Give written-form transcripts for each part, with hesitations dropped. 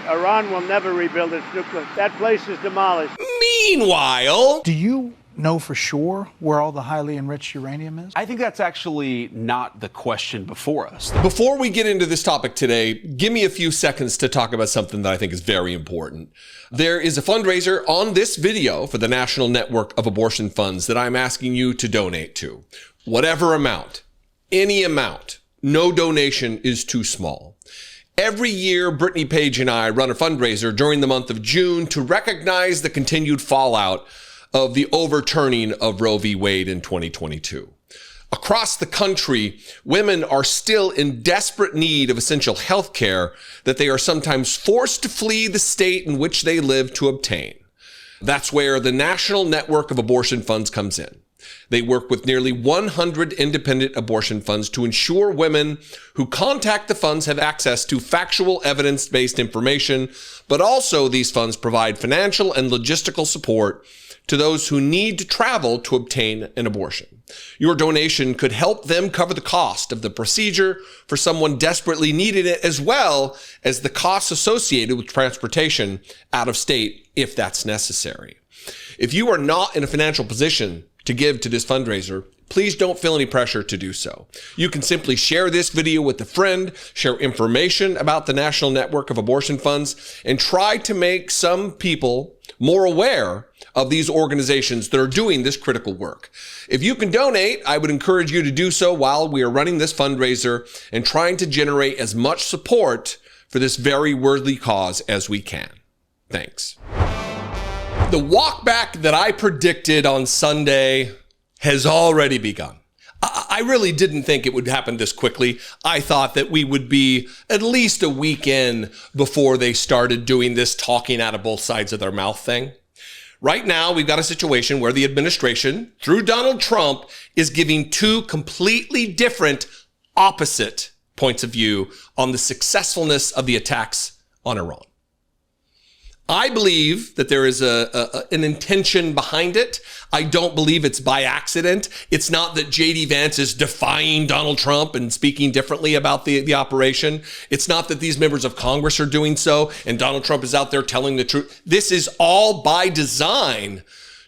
Iran will never rebuild its nuclear. That place is demolished. Meanwhile, do you know for sure where all the highly enriched uranium is? I think that's actually not the question before us. before we get into this topic today, give me a few seconds to talk about something that I think is very important. There is a fundraiser on this video for the National Network of Abortion Funds that I'm asking you to donate to. Whatever amount, any amount, no donation is too small. Every year, Brittany Page and I run a fundraiser during the month of June to recognize the continued fallout of the overturning of Roe v. Wade in 2022. Across the country, women are still in desperate need of essential health care that they are sometimes forced to flee the state in which they live to obtain. That's where the National Network of Abortion Funds comes in. They work with nearly 100 independent abortion funds to ensure women who contact the funds have access to factual evidence-based information, but also these funds provide financial and logistical support to those who need to travel to obtain an abortion. Your donation could help them cover the cost of the procedure for someone desperately needing it, as well as the costs associated with transportation out of state if that's necessary. If you are not in a financial position to give to this fundraiser, please don't feel any pressure to do so. You can simply share this video with a friend, share information about the National Network of Abortion Funds, and try to make some people more aware of these organizations that are doing this critical work. If you can donate, I would encourage you to do so while we are running this fundraiser and trying to generate as much support for this very worthy cause as we can. Thanks. The walk back that I predicted on Sunday has already begun. I really didn't think it would happen this quickly. I thought that we would be at least a week in before they started doing this talking out of both sides of their mouth thing. Right now, we've got a situation where the administration, through Donald Trump, is giving two completely different, opposite points of view on the successfulness of the attacks on Iran. I believe that there is an intention behind it. I don't believe it's by accident. It's not that J.D. Vance is defying Donald Trump and speaking differently about the operation. It's not that these members of Congress are doing so and Donald Trump is out there telling the truth. This is all by design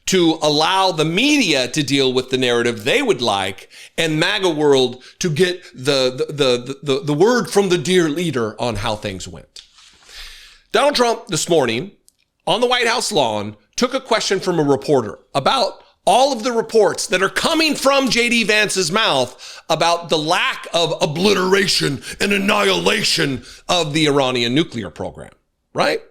to allow the media to deal with the narrative they would like and MAGA world to get the word from the dear leader on how things went. Donald Trump this morning on the White House lawn took a question from a reporter about all of the reports that are coming from J.D. Vance's mouth about the lack of obliteration and annihilation of the Iranian nuclear program, right?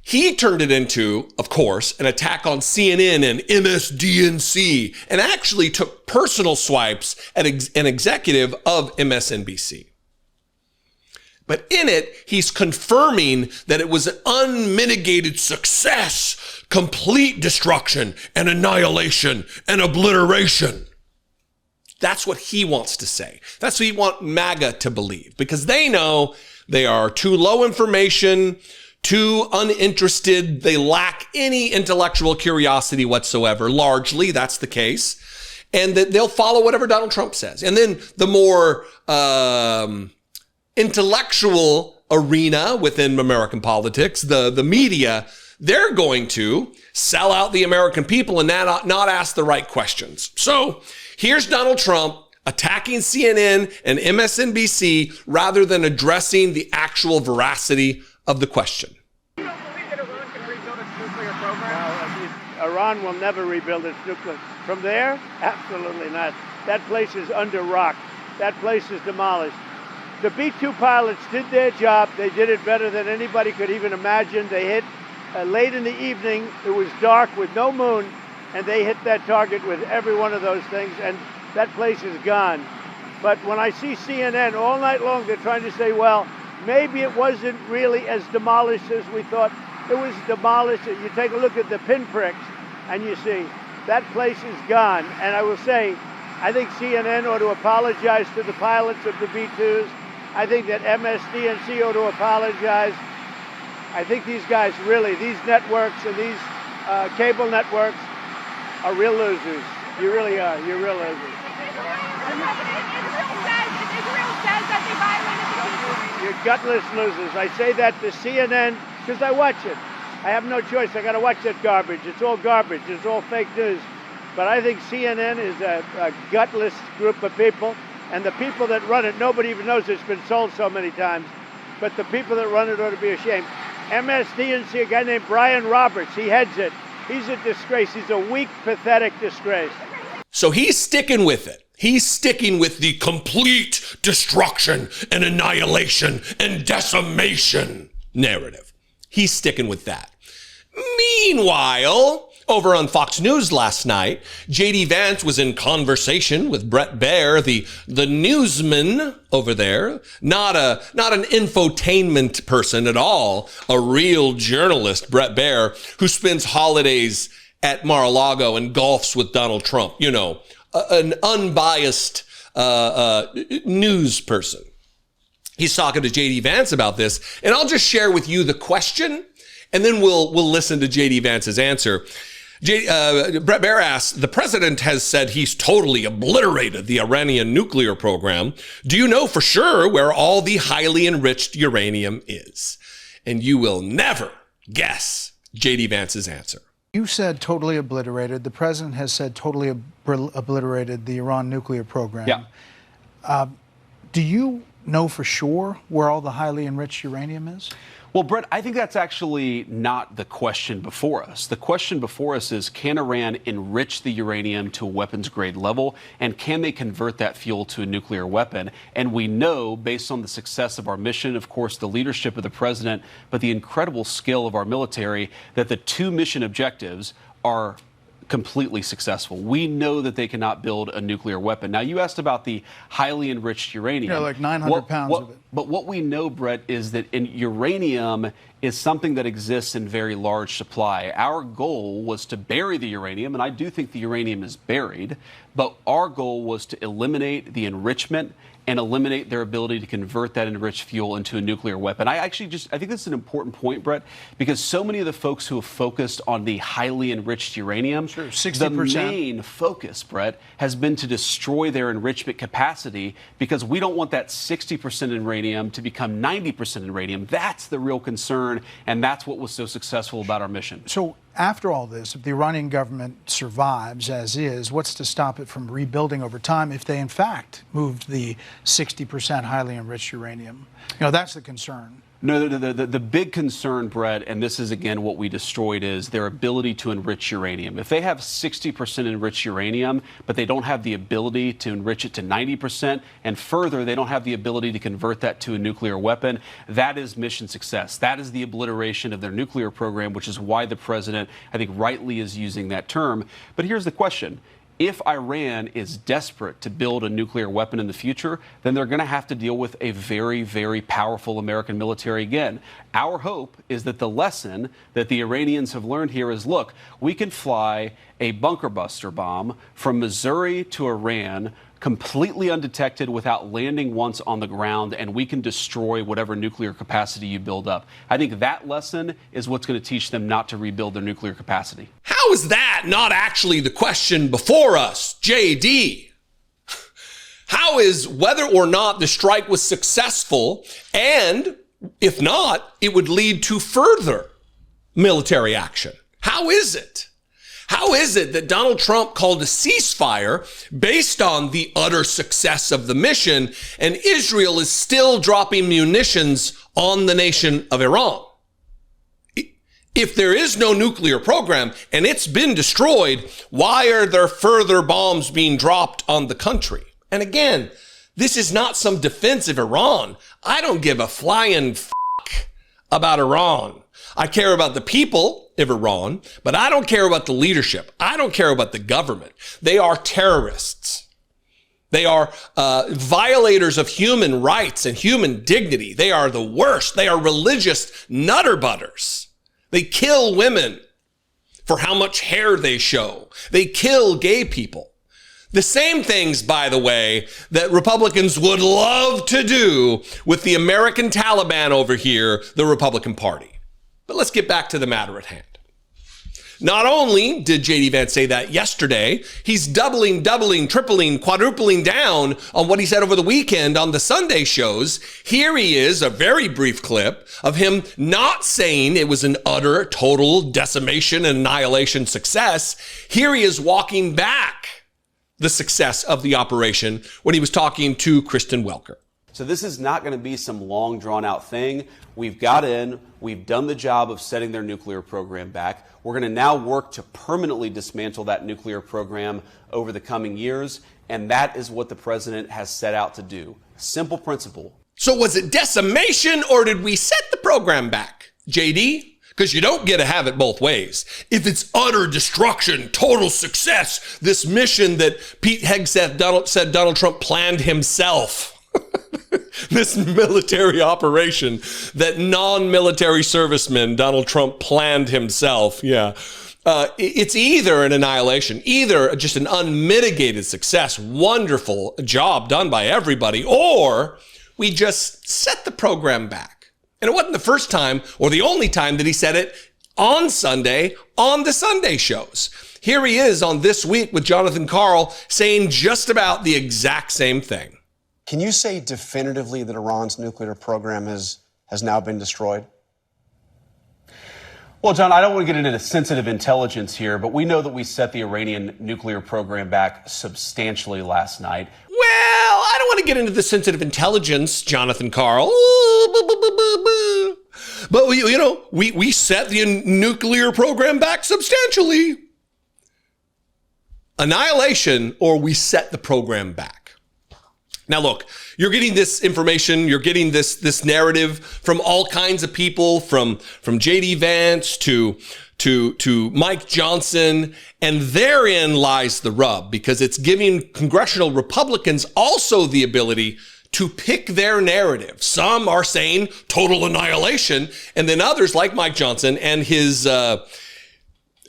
He turned it into, of course, an attack on CNN and MSDNC and actually took personal swipes at an executive of MSNBC. But in it, he's confirming that it was an unmitigated success, complete destruction and annihilation and obliteration. That's what he wants to say. That's what he wants MAGA to believe, because they know they are too low information, too uninterested. They lack any intellectual curiosity whatsoever. Largely, that's the case. And that they'll follow whatever Donald Trump says. And then the more intellectual arena within American politics, the media, they're going to sell out the American people and not ask the right questions. So here's Donald Trump attacking CNN and MSNBC rather than addressing the actual veracity of the question. You don't believe that Iran can rebuild its nuclear program? No, Iran will never rebuild its nuclear. From there? Absolutely not. That place is under rock. That place is demolished. The B-2 pilots did their job. They did it better than anybody could even imagine. They hit late in the evening. It was dark with no moon, and they hit that target with every one of those things, and that place is gone. But when I see CNN all night long, they're trying to say, well, maybe it wasn't really as demolished as we thought. It was demolished. You take a look at the pinpricks, and you see that place is gone. And I will say, I think CNN ought to apologize to the pilots of the B-2s. I think that MSDNC ought to apologize. I think these guys really, these networks and these cable networks are real losers. You really are. You're real losers. Israel says that they violated the peace agreement. You're gutless losers. I say that to CNN because I watch it. I have no choice. I got to watch that garbage. It's all garbage. It's all fake news. But I think CNN is a gutless group of people. And the people that run it, nobody even knows it's been sold so many times. But the people that run it ought to be ashamed. MSDNC, a guy named Brian Roberts, he heads it. He's a disgrace. He's a weak, pathetic disgrace. So he's sticking with it. He's sticking with the complete destruction and annihilation and decimation narrative. He's sticking with that. Meanwhile, over on Fox News last night, J.D. Vance was in conversation with Bret Baier, the newsman over there, not an infotainment person at all, a real journalist, Bret Baier, who spends holidays at Mar-a-Lago and golfs with Donald Trump, you know, an unbiased news person. He's talking to J.D. Vance about this, and I'll just share with you the question, and then we'll listen to J.D. Vance's answer. Bret Baier asks, the president has said he's totally obliterated the Iranian nuclear program. Do you know for sure where all the highly enriched uranium is? And you will never guess J.D. Vance's answer. You said totally obliterated. The president has said totally obliterated the Iran nuclear program. Yeah. Do you know for sure where all the highly enriched uranium is? Well, Brett, I think that's actually not the question before us. The question before us is, can Iran enrich the uranium to a weapons-grade level, and can they convert that fuel to a nuclear weapon? And we know, based on the success of our mission, of course, the leadership of the president, but the incredible skill of our military, that the two mission objectives are completely successful. We know that they cannot build a nuclear weapon. Now, you asked about the highly enriched uranium. Yeah, like 900 pounds of it. But what we know, Brett, is that uranium is something that exists in very large supply. Our goal was to bury the uranium, and I do think the uranium is buried, but our goal was to eliminate the enrichment and eliminate their ability to convert that enriched fuel into a nuclear weapon. I think this is an important point, Brett, because so many of the folks who have focused on the highly enriched uranium, sure, 60%. The main focus, Brett, has been to destroy their enrichment capacity, because we don't want that 60% uranium to become 90% uranium. That's the real concern, and that's what was so successful about our mission. So after all this, if the Iranian government survives as is, what's to stop it from rebuilding over time if they in fact moved the 60% highly enriched uranium? You know, that's the concern. No, the big concern, Brett, and this is again what we destroyed, is their ability to enrich uranium. If they have 60% enriched uranium, but they don't have the ability to enrich it to 90%, and further, they don't have the ability to convert that to a nuclear weapon, that is mission success. That is the obliteration of their nuclear program, which is why the president, I think, rightly is using that term. But here's the question. If Iran is desperate to build a nuclear weapon in the future, then they're going to have to deal with a very, very powerful American military again. Our hope is that the lesson that the Iranians have learned here is, look, we can fly a bunker buster bomb from Missouri to Iran completely undetected without landing once on the ground, and we can destroy whatever nuclear capacity you build up. I think that lesson is what's going to teach them not to rebuild their nuclear capacity. How is that not actually the question before us, JD? How is whether or not the strike was successful, and if not, it would lead to further military action? How is it? How is it that Donald Trump called a ceasefire based on the utter success of the mission, and Israel is still dropping munitions on the nation of Iran? If there is no nuclear program and it's been destroyed, why are there further bombs being dropped on the country? And again, this is not some defense of Iran. I don't give a flying about Iran. I care about the people of Iran, but I don't care about the leadership. I don't care about the government. They are terrorists. They are violators of human rights and human dignity. They are the worst. They are religious nutterbutters. They kill women for how much hair they show. They kill gay people. The same things, by the way, that Republicans would love to do with the American Taliban over here, the Republican Party. But let's get back to the matter at hand. Not only did JD Vance say that yesterday, he's doubling, tripling, quadrupling down on what he said over the weekend on the Sunday shows. Here he is, a very brief clip of him not saying it was an utter, total decimation and annihilation success. Here he is walking back the success of the operation when he was talking to Kristen Welker. So this is not going to be some long, drawn-out thing. We've got in, we've done the job of setting their nuclear program back. We're going to now work to permanently dismantle that nuclear program over the coming years, and that is what the president has set out to do. Simple principle. So was it decimation, or did we set the program back, JD? Because you don't get to have it both ways. If it's utter destruction, total success, this mission that Pete Hegseth said Donald Trump planned himself, this military operation that non-military servicemen Donald Trump planned himself, it's either an annihilation, either just an unmitigated success, wonderful job done by everybody, or we just set the program back. And it wasn't the first time or the only time that he said it on Sunday on the Sunday shows. Here he is on This Week with Jonathan Karl saying just about the exact same thing. Can you say definitively that Iran's nuclear program has now been destroyed? Well, John, I don't want to get into the sensitive intelligence here, but we know that we set the Iranian nuclear program back substantially last night. Well, I don't want to get into the sensitive intelligence, Jonathan Karl. But, we set the nuclear program back substantially. Annihilation, or we set the program back. Now, look, you're getting this information, you're getting this narrative from all kinds of people, from JD Vance to Mike Johnson, and therein lies the rub, because it's giving congressional Republicans also the ability to pick their narrative. Some are saying total annihilation, and then others like Mike Johnson and his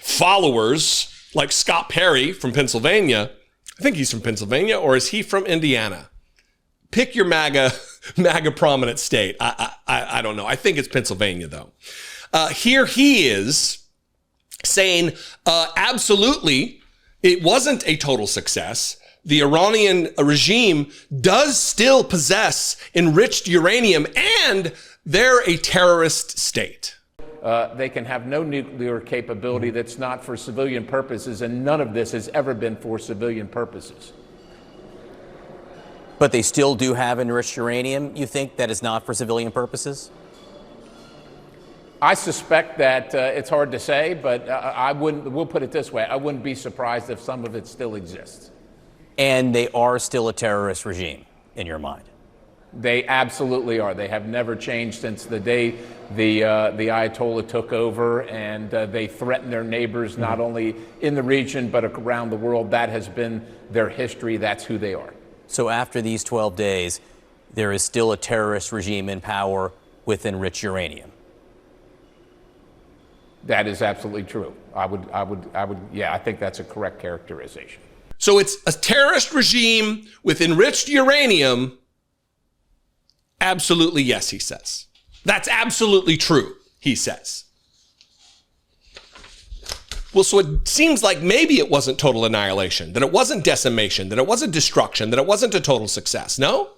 followers like Scott Perry from Pennsylvania. I think he's from Pennsylvania, or is he from Indiana? Pick your MAGA prominent state. I don't know. I think it's Pennsylvania, though. Here he is saying, absolutely, it wasn't a total success. The Iranian regime does still possess enriched uranium, and they're a terrorist state. They can have no nuclear capability that's not for civilian purposes, and none of this has ever been for civilian purposes. But they still do have enriched uranium, you think, that is not for civilian purposes? I suspect that it's hard to say, but we'll put it this way, I wouldn't be surprised if some of it still exists. And they are still a terrorist regime, in your mind? They absolutely are. They have never changed since the day the Ayatollah took over, and they threaten their neighbors not only in the region but around the world. That has been their history. That's who they are. So after these 12 days, there is still a terrorist regime in power with enriched uranium? That is absolutely true. I think that's a correct characterization. So it's a terrorist regime with enriched uranium. Absolutely, yes, he says. That's absolutely true, he says. Well, so it seems like maybe it wasn't total annihilation, that it wasn't decimation, that it wasn't destruction, that it wasn't a total success. No?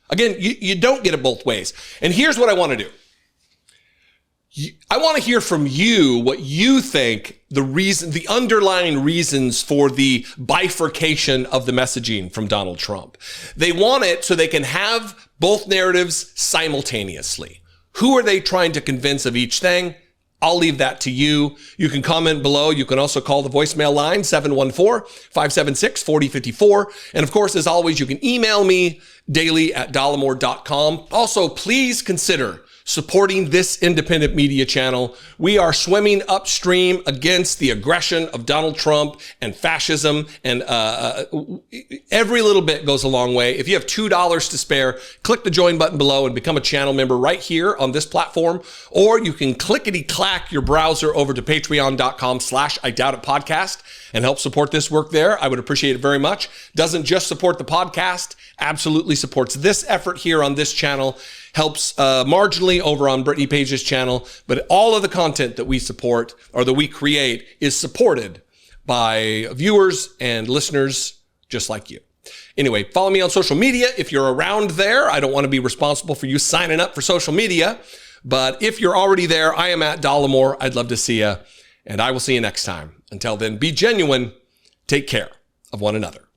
Again, you don't get it both ways. And here's what I want to do. I want to hear from you what you think the underlying reasons for the bifurcation of the messaging from Donald Trump. They want it so they can have both narratives simultaneously. Who are they trying to convince of each thing? I'll leave that to you. You can comment below. You can also call the voicemail line, 714-576-4054. And of course, as always, you can email me daily@dollemore.com. Also, please consider supporting this independent media channel. We are swimming upstream against the aggression of Donald Trump and fascism, and every little bit goes a long way. If you have $2 to spare, click the join button below and become a channel member right here on this platform, or you can clickety-clack your browser over to patreon.com/IDoubtItPodcast. and help support this work there, I would appreciate it very much. Doesn't just support the podcast, absolutely supports this effort here on this channel, helps marginally over on Brittany Page's channel, but all of the content that we support or that we create is supported by viewers and listeners just like you. Anyway, follow me on social media if you're around there. I don't want to be responsible for you signing up for social media, but if you're already there, I am at Dollemore. I'd love to see you, and I will see you next time. Until then, be genuine, take care of one another.